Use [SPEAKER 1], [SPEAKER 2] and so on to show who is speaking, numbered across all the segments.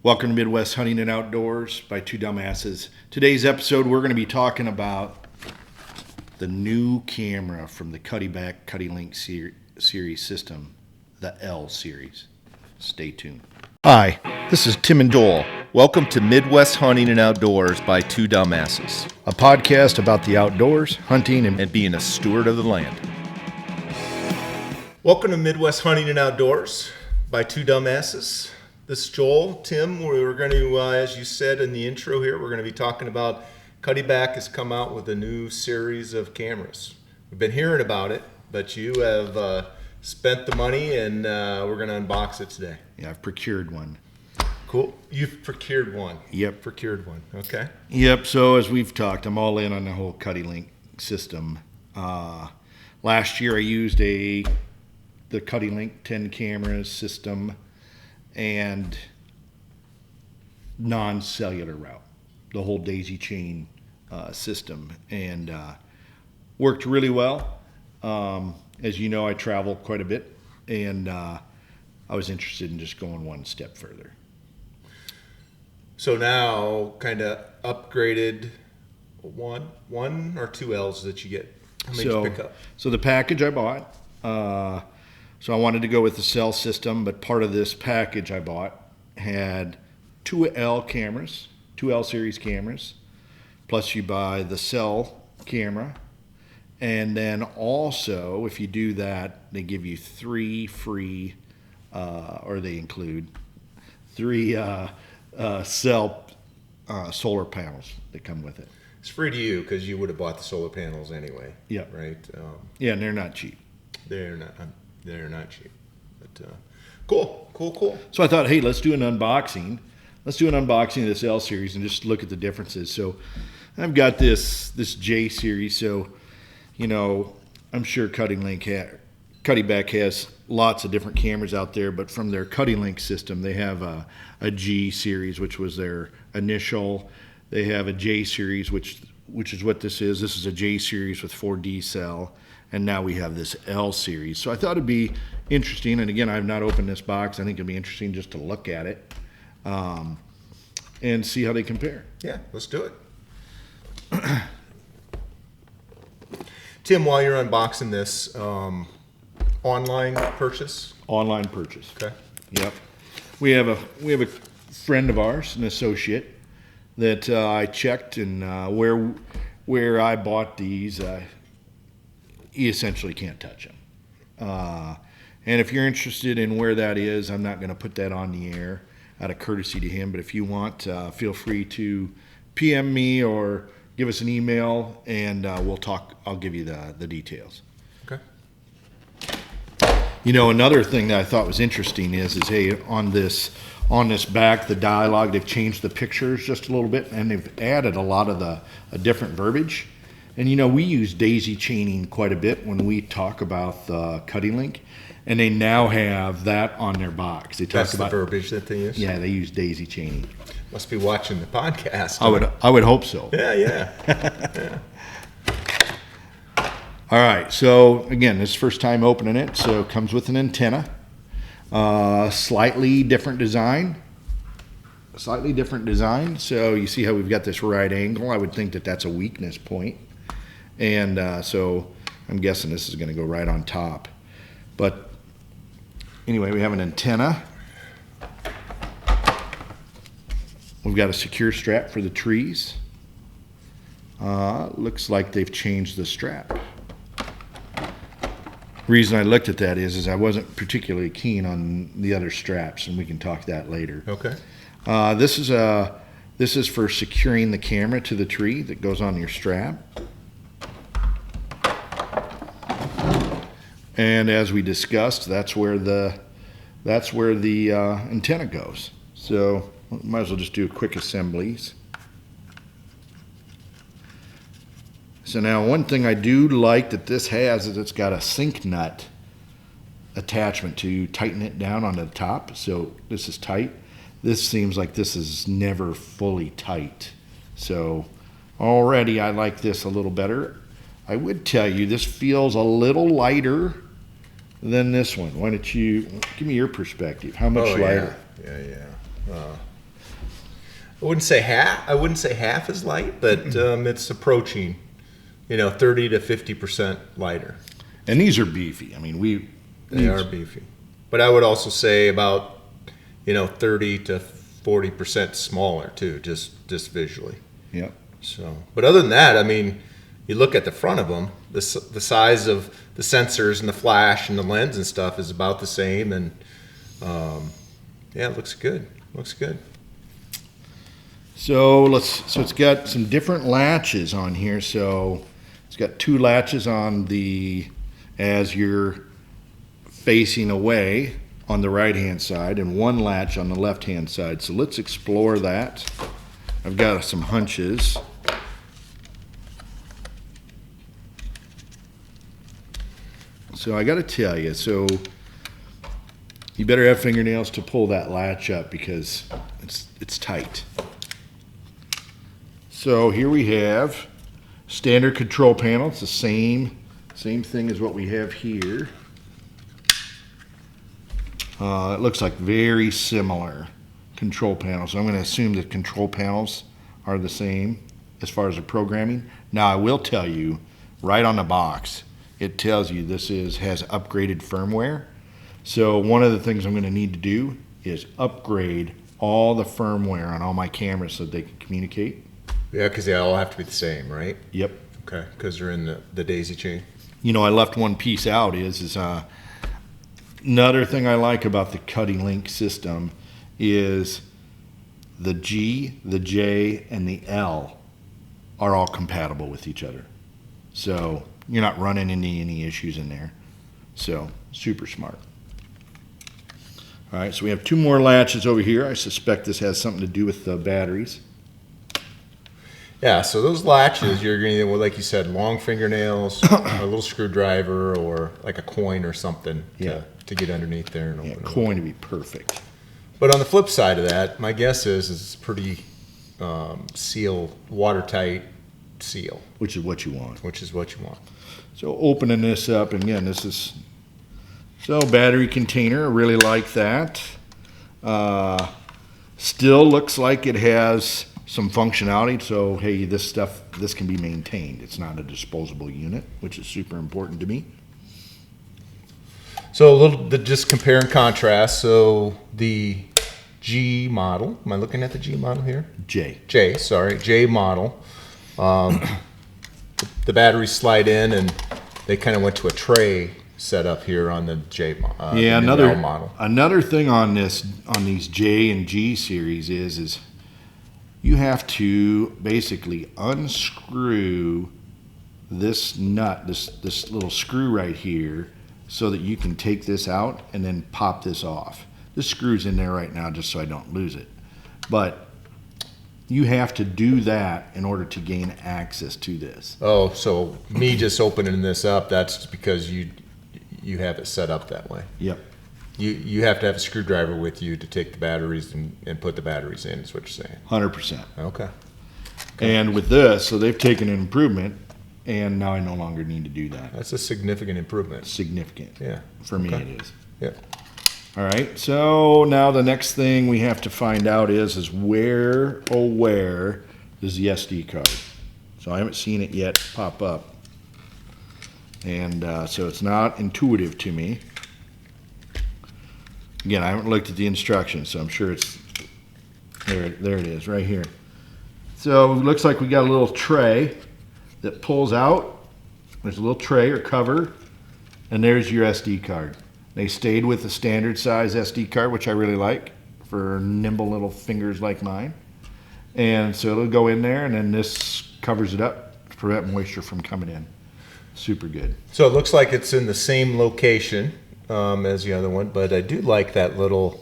[SPEAKER 1] Welcome to Midwest Hunting and Outdoors by Two Dumbasses. Today's episode, we're going to be talking about the new camera from the Cuddeback Cuddlink Series system, the L-Series. Stay tuned.
[SPEAKER 2] Hi, this is Tim and Joel. Welcome to Midwest Hunting and Outdoors by Two Dumbasses,
[SPEAKER 1] A podcast about the outdoors, hunting, and
[SPEAKER 2] being a steward of the land. Welcome to Midwest Hunting and Outdoors by Two Dumbasses. This is Joel. Tim, we're going to, as you said in the intro here, we're going to be talking about Cuddeback has come out with a new series of cameras. We've been hearing about it, but you have spent the money, and we're going to unbox it today.
[SPEAKER 1] yeah, I've procured one.
[SPEAKER 2] Cool. You've procured one.
[SPEAKER 1] Yep.
[SPEAKER 2] Procured one. Okay.
[SPEAKER 1] Yep, so as we've talked, I'm all in on the whole Cuddlink system. Last year I used the Cuddlink 10 camera system and non-cellular route, the whole daisy chain system, and worked really well. As you know, I travel quite a bit, and I was interested in just going one step further.
[SPEAKER 2] So now, kind of upgraded one or two L's that you get. How many did you pick up?
[SPEAKER 1] So the package I bought, so I wanted to go with the cell system, but part of this package I bought had two L-Series cameras, plus you buy the cell camera, and then also, if you do that, they give you three free, or they include three cell solar panels that come with it.
[SPEAKER 2] It's free to you because you would have bought the solar panels anyway.
[SPEAKER 1] Yeah.
[SPEAKER 2] Right.
[SPEAKER 1] Yeah, and they're not cheap.
[SPEAKER 2] They're not cheap. But cool.
[SPEAKER 1] So I thought, hey, let's do an unboxing. Let's do an unboxing of this L-Series and just look at the differences. So I've got this J series. So, you know, I'm sure Cuddeback has lots of different cameras out there, but from their Cuddlink system, they have a G series, which was their initial. They have a J series, which is what this is. This is a J series with 4D cell, and now we have this L series. So I thought it'd be interesting, and again, I've not opened this box. I think it'd be interesting just to look at it and see how they compare.
[SPEAKER 2] Yeah, let's do it. Tim, while you're unboxing this, online purchase?
[SPEAKER 1] Online purchase.
[SPEAKER 2] Okay.
[SPEAKER 1] Yep. We have a friend of ours, an associate, that I checked, and where I bought these, he essentially can't touch them. And if you're interested in where that is, I'm not going to put that on the air out of courtesy to him. But if you want, feel free to PM me or give us an email, and we'll talk. I'll give you the details.
[SPEAKER 2] Okay.
[SPEAKER 1] You know, another thing that I thought was interesting is hey, on this back, the dialogue, they've changed the pictures just a little bit, and they've added a lot of the different verbiage. And you know, we use daisy chaining quite a bit when we talk about the Cuddlink, and they now have that on their box. They talk
[SPEAKER 2] That's
[SPEAKER 1] about
[SPEAKER 2] the verbiage that they use?
[SPEAKER 1] Yeah, they use daisy chaining.
[SPEAKER 2] Must be watching the podcast.
[SPEAKER 1] I would hope so.
[SPEAKER 2] Yeah. Yeah.
[SPEAKER 1] All right, so again, this is first time opening it, so it comes with an antenna. Slightly different design. So you see how we've got this right angle. I would think that that's a weakness point. And so I'm guessing this is going to go right on top. But anyway, we have an antenna. We've got a secure strap for the trees. Looks like they've changed the strap. Reason I looked at that is I wasn't particularly keen on the other straps, and we can talk that later.
[SPEAKER 2] Okay.
[SPEAKER 1] This is for securing the camera to the tree that goes on your strap. And as we discussed, that's where the antenna goes. So might as well just do quick assemblies. So now one thing I do like that this has is it's got a sync nut attachment to tighten it down on the top. So this is tight. This seems like this is never fully tight. So already I like this a little better. I would tell you this feels a little lighter than this one. Why don't you give me your perspective? How much lighter?
[SPEAKER 2] Yeah. I wouldn't say half. I wouldn't say half as light, but it's approaching, 30 to 50% lighter.
[SPEAKER 1] And these are beefy. I mean,
[SPEAKER 2] They are beefy, but I would also say about 30 to 40% smaller too, just visually.
[SPEAKER 1] Yeah.
[SPEAKER 2] So, but other than that, I mean, you look at the front of them, the size of the sensors and the flash and the lens and stuff is about the same, and yeah, it looks good. Looks good.
[SPEAKER 1] So it's got some different latches on here. So it's got 2 latches on as you're facing away on the right hand side, and 1 latch on the left hand side. So let's explore that. I've got some hunches. So I got to tell you, so you better have fingernails to pull that latch up because it's tight. So here we have standard control panel. It's the same thing as what we have here. It looks like very similar control panels. So I'm going to assume that control panels are the same as far as the programming. Now I will tell you, right on the box, it tells you this has upgraded firmware. So one of the things I'm going to need to do is upgrade all the firmware on all my cameras so they can communicate.
[SPEAKER 2] Yeah, because they all have to be the same, right?
[SPEAKER 1] Yep.
[SPEAKER 2] Okay, because they're in the daisy chain.
[SPEAKER 1] I left one piece out is another thing I like about the Cuddlink system is the G, the J, and the L are all compatible with each other. So you're not running into any issues in there. So super smart. All right, so we have 2 more latches over here. I suspect this has something to do with the batteries.
[SPEAKER 2] Yeah, so those latches, you're going to, like you said, long fingernails, a little screwdriver, or like a coin or something to get underneath there and open it.
[SPEAKER 1] Coin to be perfect.
[SPEAKER 2] But on the flip side of that, my guess is it's pretty watertight seal.
[SPEAKER 1] Which is what you want. So opening this up, and again, battery container. I really like that. Still looks like it has some functionality. So hey, this can be maintained. It's not a disposable unit, which is super important to me.
[SPEAKER 2] So a little just compare and contrast. So the G model. Am I looking at the G model here? J model. The batteries slide in, and they kind of went to a tray setup here on the J model.
[SPEAKER 1] Yeah, another thing on these J and G series is you have to basically unscrew this nut, this little screw right here, so that you can take this out and then pop this off. This screw's in there right now just so I don't lose it. But you have to do that in order to gain access to this.
[SPEAKER 2] Oh, so me just opening this up, that's because you have it set up that way.
[SPEAKER 1] Yep.
[SPEAKER 2] You have to have a screwdriver with you to take the batteries and put the batteries in, is what you're saying.
[SPEAKER 1] 100%.
[SPEAKER 2] Okay.
[SPEAKER 1] And with this, so they've taken an improvement, and now I no longer need to do that.
[SPEAKER 2] That's a significant improvement.
[SPEAKER 1] Significant.
[SPEAKER 2] Yeah.
[SPEAKER 1] For me it is.
[SPEAKER 2] Yeah.
[SPEAKER 1] All right, so now the next thing we have to find out is where is the SD card? So I haven't seen it yet pop up. And so it's not intuitive to me. Again, I haven't looked at the instructions, so I'm sure it's, there it is, right here. So it looks like we got a little tray that pulls out. There's a little tray or cover, and there's your SD card. They stayed with the standard size SD card, which I really like for nimble little fingers like mine. And so it'll go in there, and then this covers it up to prevent moisture from coming in. Super good.
[SPEAKER 2] So it looks like it's in the same location as the other one, but I do like that little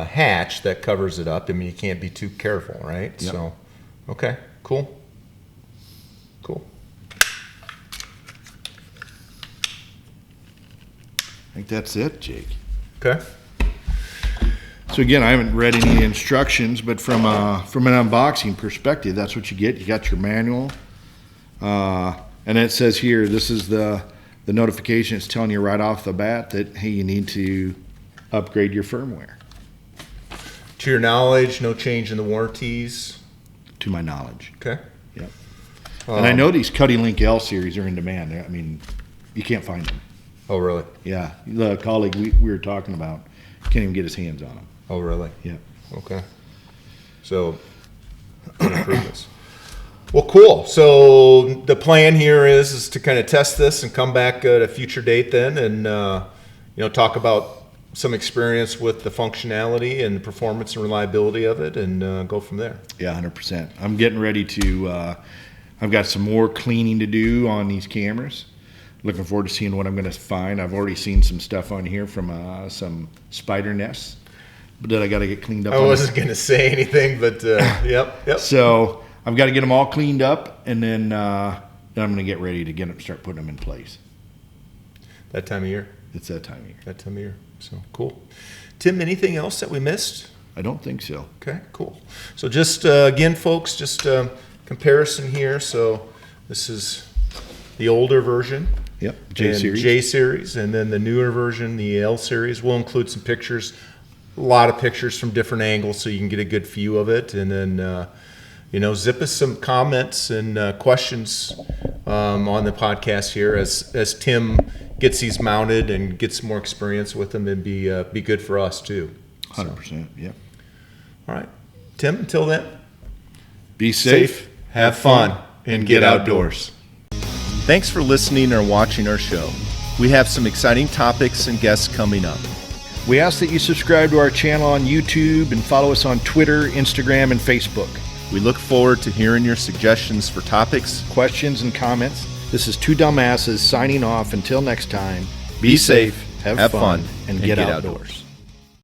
[SPEAKER 2] hatch that covers it up. I mean, you can't be too careful, right?
[SPEAKER 1] Yep.
[SPEAKER 2] So, okay, cool.
[SPEAKER 1] I think that's it, Jake.
[SPEAKER 2] Okay.
[SPEAKER 1] So again, I haven't read any instructions, but from an unboxing perspective, that's what you get. You got your manual, and it says here, this is the notification. It's telling you right off the bat that, hey, you need to upgrade your firmware.
[SPEAKER 2] To your knowledge, no change in the warranties.
[SPEAKER 1] To my knowledge.
[SPEAKER 2] Okay.
[SPEAKER 1] Yep. And I know these Cuddeback L-Series are in demand. I mean, you can't find them.
[SPEAKER 2] Oh, really?
[SPEAKER 1] Yeah. The colleague we were talking about can't even get his hands on them.
[SPEAKER 2] Oh, really?
[SPEAKER 1] Yeah.
[SPEAKER 2] Okay. So, good improvements. Well, cool. So the plan here is to kind of test this and come back at a future date then, and talk about some experience with the functionality and performance and reliability of it, and go from there.
[SPEAKER 1] Yeah, 100%. I'm getting ready to. I've got some more cleaning to do on these cameras. Looking forward to seeing what I'm going to find. I've already seen some stuff on here from some spider nests, but that I got to get cleaned up.
[SPEAKER 2] I wasn't going to say anything, but yep.
[SPEAKER 1] So I've got to get them all cleaned up, and then I'm going to get ready to get them, start putting them in place.
[SPEAKER 2] That time of year.
[SPEAKER 1] It's that time of year.
[SPEAKER 2] That time of year. So cool. Tim, anything else that we missed?
[SPEAKER 1] I don't think so.
[SPEAKER 2] Okay, cool. So just again, folks, just comparison here. So this is the older version.
[SPEAKER 1] Yep, J-Series.
[SPEAKER 2] J-Series, and then the newer version, the L-Series. We'll include some pictures, a lot of pictures from different angles so you can get a good view of it. And then, zip us some comments and questions on the podcast here as Tim gets these mounted and gets more experience with them, and be good for us too.
[SPEAKER 1] 100%, yep.
[SPEAKER 2] All right. Tim, until then,
[SPEAKER 1] be safe,
[SPEAKER 2] have fun, and get outdoors. Thanks for listening or watching our show. We have some exciting topics and guests coming up.
[SPEAKER 1] We ask that you subscribe to our channel on YouTube and follow us on Twitter, Instagram, and Facebook.
[SPEAKER 2] We look forward to hearing your suggestions for topics,
[SPEAKER 1] Questions, and comments. This is Two Dumbasses signing off. Until next time,
[SPEAKER 2] be safe,
[SPEAKER 1] have fun, and get outdoors.